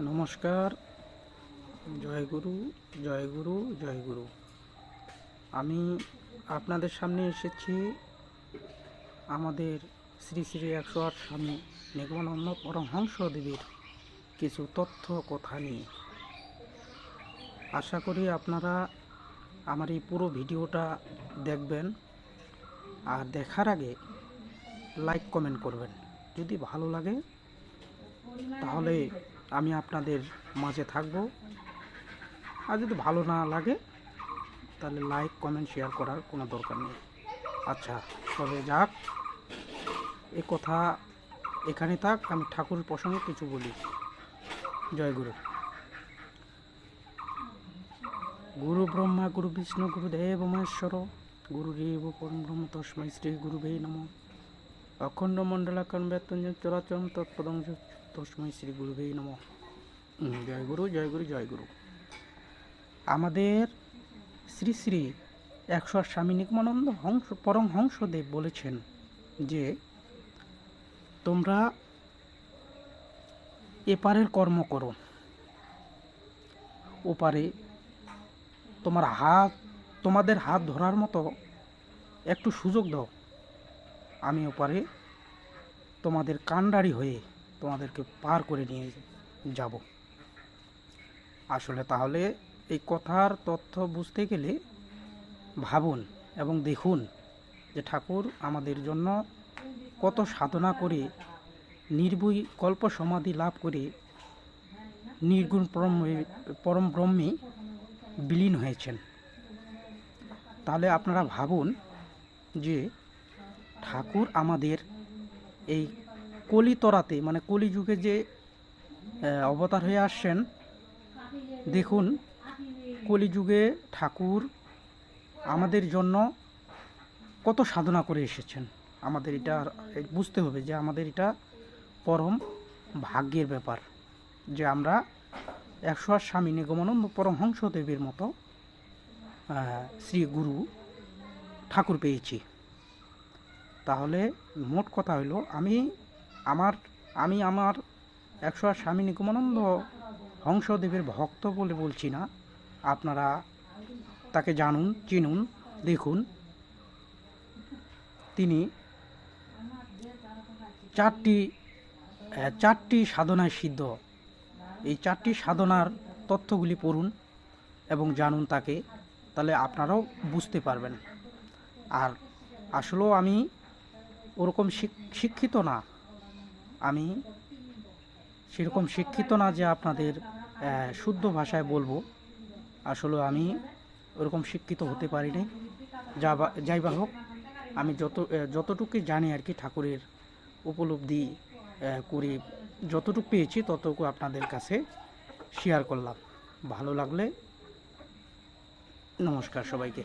নমস্কার। জয় গুরু, জয় গুরু, জয় গুরু। আমি আপনাদের সামনে এসেছি আমাদের শ্রী শ্রী 108 স্বামী নিগমানন্দ পরমহংসদেবের কিছু তথ্য কথা নিয়ে। আশা করি আপনারা আমার এই পুরো ভিডিওটা দেখবেন, আর দেখার আগে লাইক কমেন্ট করবেন। যদি ভালো লাগে তাহলে আমি আপনাদের মাঝে থাকব, আর যদি ভালো না লাগে তাহলে লাইক কমেন্ট শেয়ার করার কোনো দরকার নেই। আচ্ছা, তবে যাক, এ কথা এখানে থাক। আমি ঠাকুরের প্রসঙ্গে কিছু বলি। জয় গুরু। গুরু ব্রহ্মা, গুরু বিষ্ণু, গুরুদেব মহেশ্বর, গুরুরেব পরম ব্রহ্ম, তস্मै শ্রী গুরুবে নমঃ। অখণ্ড মণ্ডলাকার ব্যত্যঞ্জন চরাচরম তৎপদং তস্मै শ্রী গুরুবে নমঃ। জয় গুরু, জয় গুরু, জয় গুরু। আমাদের শ্রী শ্রী 108 স্বামী নিগমানন্দ পরমহংসদেব বলেছেন যে তোমরা এপারের কর্ম করো, ওপারে তোমাদের হাত ধরার মতো একটু সুযোগ দাও, আমি ওপারে তোমাদের কাণ্ডারি হয়ে তোমাদেরকে পার করে নিয়ে যাব। আসলে তাহলে এই কথার তথ্য বুঝতে গেলে ভাবুন এবং দেখুন যে ঠাকুর আমাদের জন্য কত সাধনা করে নির্ভয় কল্প সমাধি লাভ করে নির্গুণ পরম ব্রহ্মে বিলীন হয়েছেন। তাহলে আপনারা ভাবুন যে ঠাকুর আমাদের এই কলিতরাতে, মানে কলিযুগে যে অবতার হয়ে আসছেন, দেখুন কলিযুগে ঠাকুর আমাদের জন্য কত সাধনা করে এসেছেন। আমাদের এটা বুঝতে হবে যে আমাদের এটা পরম ভাগ্যের ব্যাপার যে আমরা 108 স্বামী নিগমানন্দ পরমহংসদেবের মতো শ্রী গুরু ঠাকুর পেয়েছি। তাহলে মোট কথা হলো আমি আমার 108 স্বামী নিগমানন্দ হংসদেবের ভক্ত বলে বলছি না। আপনারা তাকে জানুন, চিনুন, দেখুন। তিনি চারটি সাধনায় সিদ্ধ। এই 4টি সাধনার তথ্যগুলি পড়ুন এবং জানুন তাকে, তাহলে আপনারাও বুঝতে পারবেন। আর আসলেও আমি ওরকম শিক্ষিত না, আমি সেরকম শিক্ষিত না যে আপনাদের শুদ্ধ ভাষায় বলবো। আসলে আমি ওরকম শিক্ষিত হতে পারিনি। যাই বা হোক, আমি যতটুকু জানি আর কি, ঠাকুরের উপলব্ধি করে যতটুকু পেয়েছি ততটুকু আপনাদের কাছে শেয়ার করলাম। ভালো লাগলে নমস্কার সবাইকে।